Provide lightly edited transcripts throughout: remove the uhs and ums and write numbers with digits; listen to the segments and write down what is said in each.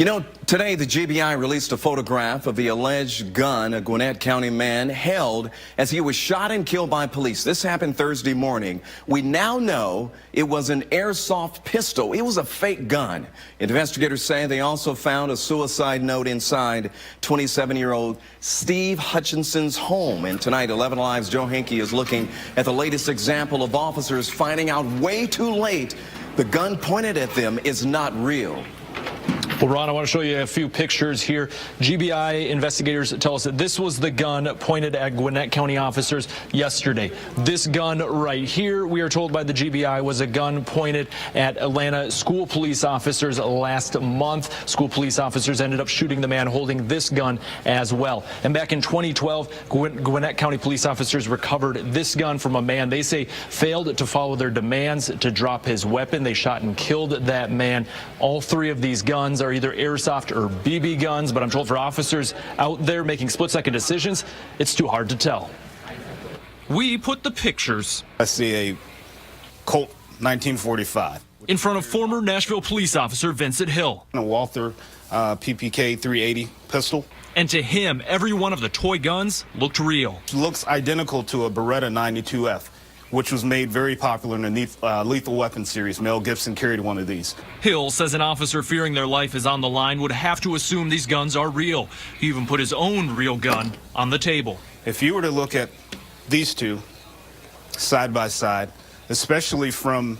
You know, today the GBI released a photograph of the alleged gun a Gwinnett County man held as he was shot and killed by police. This happened Thursday morning. We now know it was an airsoft pistol. It was a fake gun. Investigators say they also found a suicide note inside 27-year-old Steve Hutchinson's home. And tonight, 11 Alive's Joe Henke is looking at the latest example of officers finding out way too late the gun pointed at them is not real. Well, Ron, I want to show you a few pictures here. GBI investigators tell us that this was the gun pointed at Gwinnett County officers yesterday. This gun right here, we are told by the GBI, was a gun pointed at Atlanta school police officers last month. School police officers ended up shooting the man holding this gun as well. And back in 2012, Gwinnett County police officers recovered this gun from a man they say failed to follow their demands to drop his weapon. They shot and killed that man. All three of these guns are either airsoft or BB guns, but I'm told for officers out there making split-second decisions, it's too hard to tell. We put the pictures. I see a Colt 1945 in front of former Nashville police officer Vincent Hill. A Walther PPK 380 pistol. And to him, every one of the toy guns looked real. It looks identical to a Beretta 92F, which was made very popular in the Lethal Weapon series. Mel Gibson carried one of these. Hill says an officer fearing their life is on the line would have to assume these guns are real. He even put his own real gun on the table. If you were to look at these two side by side, especially from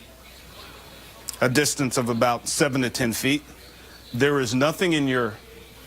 a distance of about 7 to 10 feet, there is nothing in your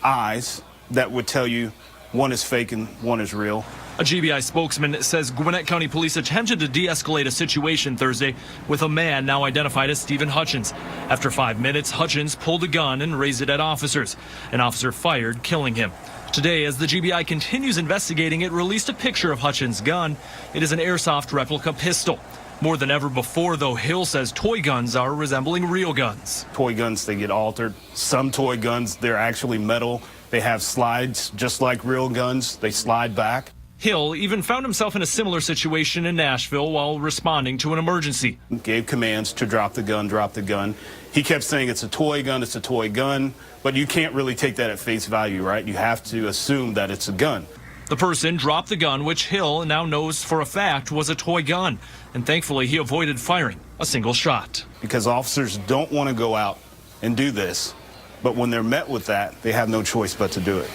eyes that would tell you one is fake and one is real. A GBI spokesman says Gwinnett County police attempted to de-escalate a situation Thursday with a man now identified as Stephen Hutchins. After 5 minutes, Hutchins pulled a gun and raised it at officers. An officer fired, killing him. Today, as the GBI continues investigating, it released a picture of Hutchins' gun. It is an airsoft replica pistol. More than ever before, though, Hill says toy guns are resembling real guns. Toy guns, they get altered. Some toy guns, they're actually metal. They have slides, just like real guns. They slide back. Hill even found himself in a similar situation in Nashville while responding to an emergency. Gave commands to drop the gun, drop the gun. He kept saying it's a toy gun, it's a toy gun, but you can't really take that at face value, right? You have to assume that it's a gun. The person dropped the gun, which Hill now knows for a fact was a toy gun, and thankfully he avoided firing a single shot. Because officers don't want to go out and do this, but when they're met with that, they have no choice but to do it.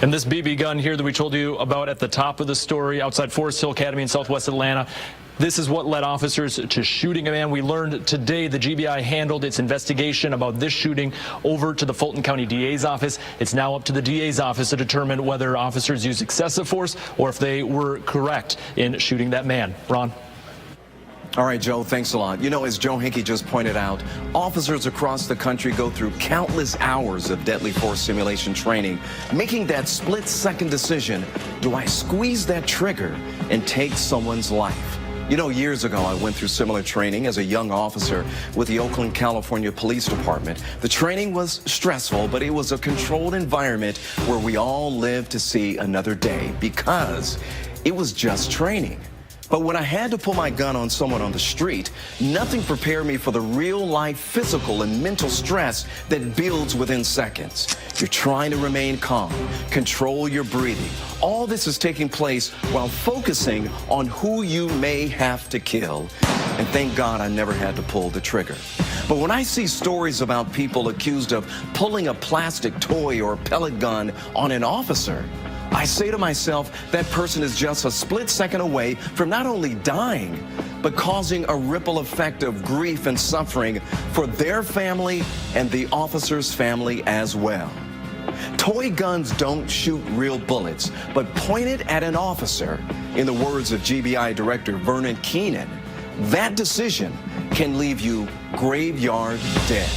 And this BB gun here that we told you about at the top of the story outside Forest Hill Academy in southwest Atlanta, this is what led officers to shooting a man. We learned today the GBI handled its investigation about this shooting over to the Fulton County DA's office. It's now up to the DA's office to determine whether officers used excessive force or if they were correct in shooting that man. Ron? All right, Joe, thanks a lot. You know, as Joe Henke just pointed out, officers across the country go through countless hours of deadly force simulation training, making that split-second decision, do I squeeze that trigger and take someone's life? You know, years ago, I went through similar training as a young officer with the Oakland, California Police Department. The training was stressful, but it was a controlled environment where we all lived to see another day because it was just training. But when I had to pull my gun on someone on the street, nothing prepared me for the real-life physical and mental stress that builds within seconds. You're trying to remain calm, control your breathing. All this is taking place while focusing on who you may have to kill. And thank God I never had to pull the trigger. But when I see stories about people accused of pulling a plastic toy or pellet gun on an officer, I say to myself, that person is just a split second away from not only dying, but causing a ripple effect of grief and suffering for their family and the officer's family as well. Toy guns don't shoot real bullets, but pointed at an officer, in the words of GBI Director Vernon Keenan, that decision can leave you graveyard dead.